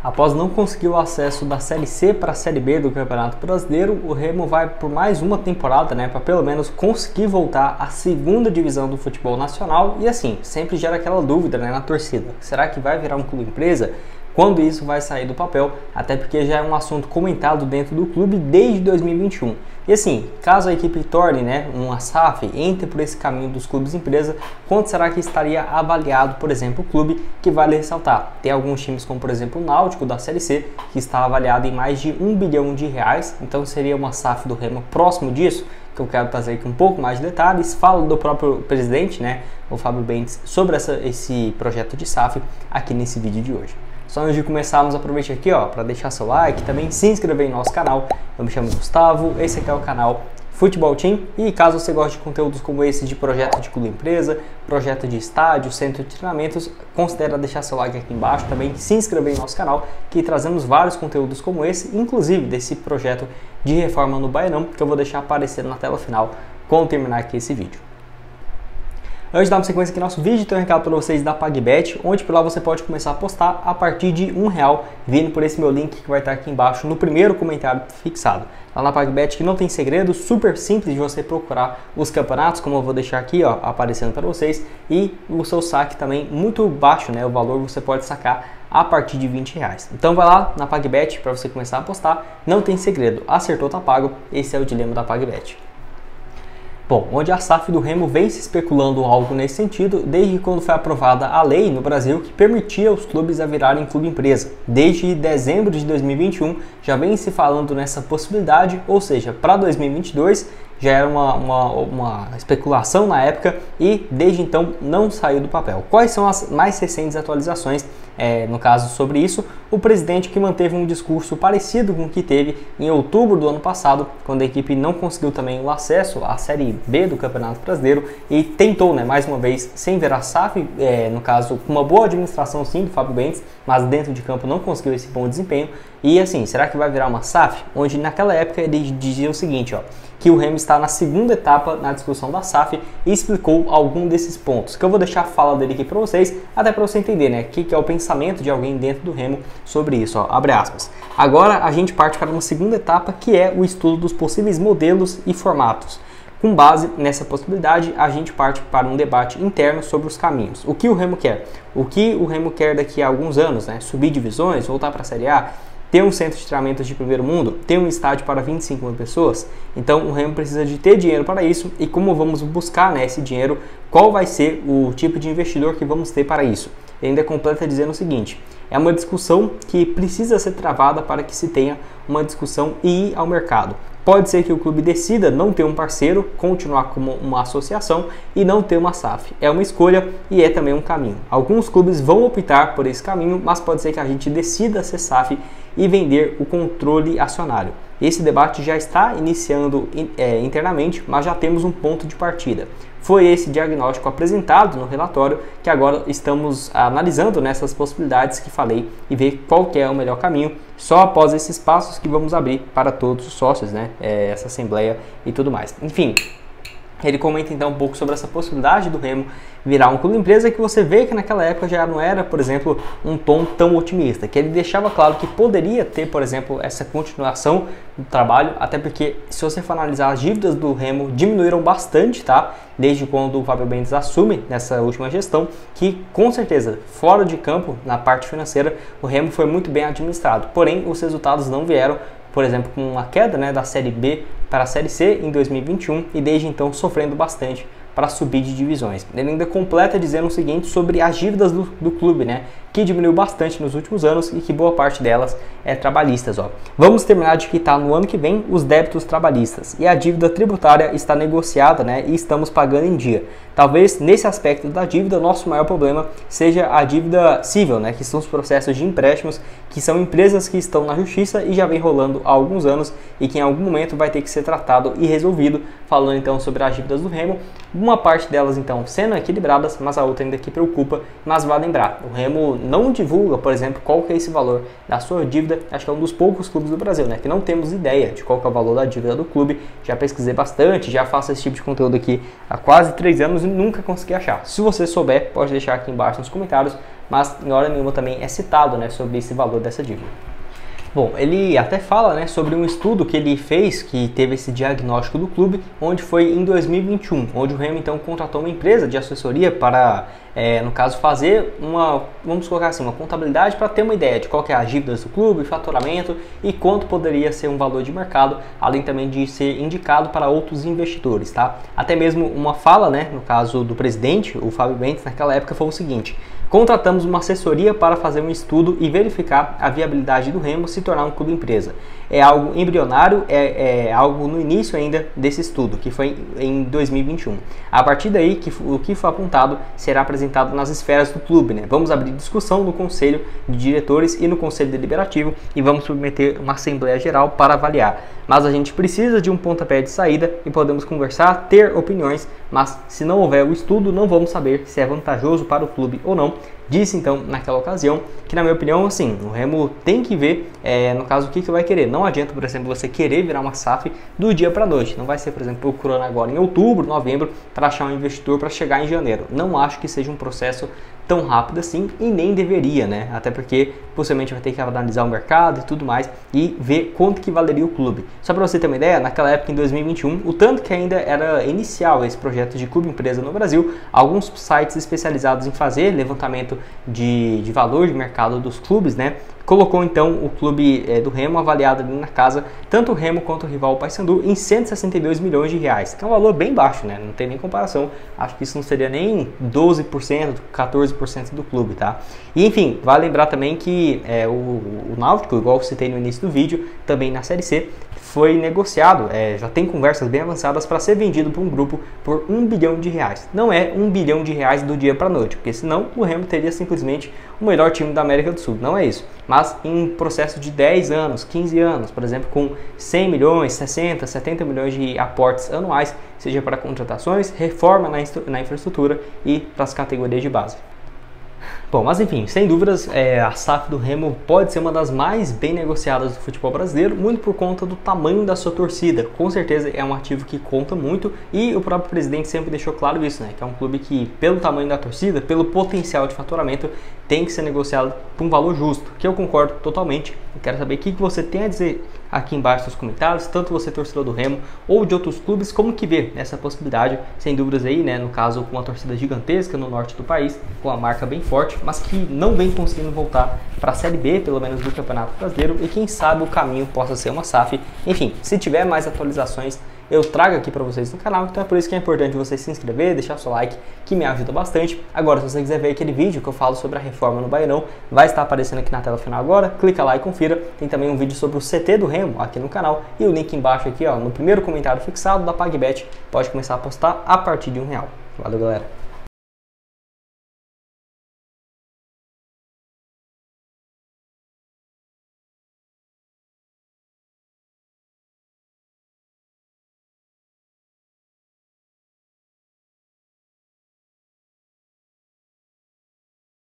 Após não conseguir o acesso da Série C para a Série B do Campeonato Brasileiro, o Remo vai por mais uma temporada, para pelo menos conseguir voltar à segunda divisão do futebol nacional. E assim, sempre gera aquela dúvida, na torcida. Será que vai virar um clube empresa? Quando isso vai sair do papel, até porque já é um assunto comentado dentro do clube desde 2021. E assim, caso a equipe torne uma SAF, entre por esse caminho dos clubes empresa, quanto será que estaria avaliado, por exemplo, o clube? Que vale ressaltar, tem alguns times como por exemplo o Náutico da Série C, que está avaliado em mais de R$1 bilhão, então seria uma SAF do Remo próximo disso, que eu quero trazer aqui um pouco mais de detalhes. Falo do próprio presidente, o Fábio Bentes, sobre esse projeto de SAF aqui nesse vídeo de hoje. Só antes de começarmos, aproveite aqui para deixar seu like, também se inscrever em nosso canal. Eu me chamo Gustavo, esse aqui é o canal Futebol Team, e caso você goste de conteúdos como esse de projeto de clube empresa, projeto de estádio, centro de treinamentos, considere deixar seu like aqui embaixo, também se inscrever em nosso canal, que trazemos vários conteúdos como esse, inclusive desse projeto de reforma no Baianão, que eu vou deixar aparecendo na tela final quando terminar aqui esse vídeo. Antes de dar uma sequência aqui no nosso vídeo, tem um recado para vocês da PagBet, onde por lá você pode começar a apostar a partir de R$1, vindo por esse meu link que vai estar aqui embaixo no primeiro comentário fixado. Lá na PagBet, que não tem segredo, super simples de você procurar os campeonatos, como eu vou deixar aqui aparecendo para vocês, e o seu saque também muito baixo, o valor você pode sacar a partir de R$20. Então vai lá na PagBet para você começar a apostar, não tem segredo, acertou tá pago, esse é o dilema da PagBet. Bom, onde a SAF do Remo vem se especulando algo nesse sentido desde quando foi aprovada a lei no Brasil que permitia os clubes a virarem clube empresa. Desde dezembro de 2021 já vem se falando nessa possibilidade, ou seja, para 2022 já era uma especulação na época e desde então não saiu do papel. Quais são as mais recentes atualizações? No caso sobre isso, o presidente que manteve um discurso parecido com o que teve em outubro do ano passado, quando a equipe não conseguiu também o acesso à Série B do Campeonato Brasileiro e tentou, mais uma vez, sem virar SAF, no caso, com uma boa administração sim do Fábio Bentes, mas dentro de campo não conseguiu esse bom desempenho. E assim, será que vai virar uma SAF? Onde naquela época ele dizia o seguinte, que o Remo está na segunda etapa na discussão da SAF e explicou algum desses pontos, que eu vou deixar a fala dele aqui para vocês, até para você entender, o que é o pensamento de alguém dentro do Remo sobre isso, abre aspas. Agora a gente parte para uma segunda etapa, que é o estudo dos possíveis modelos e formatos. Com base nessa possibilidade, a gente parte para um debate interno sobre os caminhos. O que o Remo quer? O que o Remo quer daqui a alguns anos, subir divisões, voltar para a Série A? Ter um centro de treinamentos de primeiro mundo, ter um estádio para 25 mil pessoas, então o Remo precisa de ter dinheiro para isso. E como vamos buscar esse dinheiro, qual vai ser o tipo de investidor que vamos ter para isso? Ele ainda completa dizendo o seguinte: é uma discussão que precisa ser travada para que se tenha uma discussão e ir ao mercado. Pode ser que o clube decida não ter um parceiro, continuar como uma associação e não ter uma SAF. É uma escolha e é também um caminho. Alguns clubes vão optar por esse caminho, mas pode ser que a gente decida ser SAF e vender o controle acionário. Esse debate já está iniciando internamente, mas já temos um ponto de partida. Foi esse diagnóstico apresentado no relatório que agora estamos analisando nessas possibilidades que falei e ver qual que é o melhor caminho. Só após esses passos que vamos abrir para todos os sócios, essa assembleia e tudo mais. Enfim, ele comenta então um pouco sobre essa possibilidade do Remo virar um clube empresa, que você vê que naquela época já não era, por exemplo, um tom tão otimista, que ele deixava claro que poderia ter, por exemplo, essa continuação do trabalho, até porque se você for analisar, as dívidas do Remo diminuíram bastante, desde quando o Fábio Bentes assume nessa última gestão, que com certeza, fora de campo, na parte financeira, o Remo foi muito bem administrado, porém os resultados não vieram, por exemplo, com uma queda da Série B para a Série C em 2021 e desde então sofrendo bastante para subir de divisões. Ele ainda completa dizendo o seguinte sobre as dívidas do clube, que diminuiu bastante nos últimos anos e que boa parte delas é trabalhistas. Vamos terminar de quitar no ano que vem os débitos trabalhistas e a dívida tributária está negociada, e estamos pagando em dia. Talvez nesse aspecto da dívida, nosso maior problema seja a dívida civil, que são os processos de empréstimos, que são empresas que estão na justiça e já vem rolando há alguns anos e que em algum momento vai ter que ser tratado e resolvido. Falando então sobre as dívidas do Remo, uma parte delas então sendo equilibradas, mas a outra ainda que preocupa. Mas vale lembrar, o Remo não divulga, por exemplo, qual que é esse valor da sua dívida. Acho que é um dos poucos clubes do Brasil, que não temos ideia de qual que é o valor da dívida do clube. Já pesquisei bastante, já faço esse tipo de conteúdo aqui há quase 3 anos e nunca consegui achar. Se você souber, pode deixar aqui embaixo nos comentários mas em hora nenhuma também é citado, né, sobre esse valor dessa dívida. Bom, ele até fala, né, sobre um estudo que ele fez, que teve esse diagnóstico do clube, onde foi em 2021, onde o Remo então contratou uma empresa de assessoria para, no caso, fazer vamos colocar assim, uma contabilidade para ter uma ideia de qual que é as dívidas do clube, faturamento e quanto poderia ser um valor de mercado, além também de ser indicado para outros investidores, tá? Até mesmo uma fala, né, no caso do presidente, o Fábio Bentes, naquela época foi o seguinte: contratamos uma assessoria para fazer um estudo e verificar a viabilidade do Remo se tornar um clube empresa. É algo embrionário, é algo no início ainda desse estudo, que foi em 2021. A partir daí, o que foi apontado será apresentado nas esferas do clube, né? Vamos abrir discussão no Conselho de Diretores e no Conselho Deliberativo e vamos submeter uma Assembleia Geral para avaliar. Mas a gente precisa de um pontapé de saída e podemos conversar, ter opiniões, mas se não houver o estudo, não vamos saber se é vantajoso para o clube ou não. Disse então naquela ocasião que, na minha opinião, assim, o Remo tem que ver, no caso, o que vai querer. Não adianta, por exemplo, você querer virar uma SAF do dia para a noite. Não vai ser, por exemplo, procurando agora em outubro, novembro, para achar um investidor para chegar em janeiro. Não acho que seja um processo tão rápido assim e nem deveria, né? Até porque possivelmente vai ter que analisar o mercado e tudo mais e ver quanto que valeria o clube. Só para você ter uma ideia, naquela época, em 2021, o tanto que ainda era inicial esse projeto de clube empresa no Brasil, alguns sites especializados em fazer levantamento de valor de mercado dos clubes, né, colocou então o clube do Remo avaliado ali na casa, tanto o Remo quanto o rival Paysandu, em 162 milhões de reais, que é um valor bem baixo, né, não tem nem comparação. Acho que isso não seria nem 12%, 14% do clube, tá? E enfim, vale lembrar também que o Náutico, igual eu citei no início do vídeo, também na Série C, foi negociado, já tem conversas bem avançadas para ser vendido para um grupo por R$1 bilhão. Não é R$1 bilhão do dia para a noite, porque senão o Remo teria simplesmente o melhor time da América do Sul, não é isso. Mas em processo de 10 anos, 15 anos, por exemplo, com 100 milhões, 60, 70 milhões de aportes anuais, seja para contratações, reforma na infraestrutura e para as categorias de base. Bom, mas enfim, sem dúvidas, a SAF do Remo pode ser uma das mais bem negociadas do futebol brasileiro, muito por conta do tamanho da sua torcida. Com certeza é um ativo que conta muito e o próprio presidente sempre deixou claro isso, né? Que é um clube que, pelo tamanho da torcida, pelo potencial de faturamento, tem que ser negociado por um valor justo, que eu concordo totalmente. Eu quero saber o que você tem a dizer aqui embaixo nos comentários, tanto você torcedor do Remo ou de outros clubes, como que vê essa possibilidade, sem dúvidas aí, né, no caso com uma torcida gigantesca no norte do país, com uma marca bem forte, mas que não vem conseguindo voltar para a Série B, pelo menos do Campeonato Brasileiro, e quem sabe o caminho possa ser uma SAF. Enfim, se tiver mais atualizações, eu trago aqui para vocês no canal, então é por isso que é importante você se inscrever, deixar seu like, que me ajuda bastante. Agora, se você quiser ver aquele vídeo que eu falo sobre a reforma no Baianão, vai estar aparecendo aqui na tela final agora, clica lá e confira. Tem também um vídeo sobre o CT do Remo aqui no canal e o link embaixo aqui, ó, no primeiro comentário fixado da PagBet, pode começar a apostar a partir de R$1. Valeu, galera!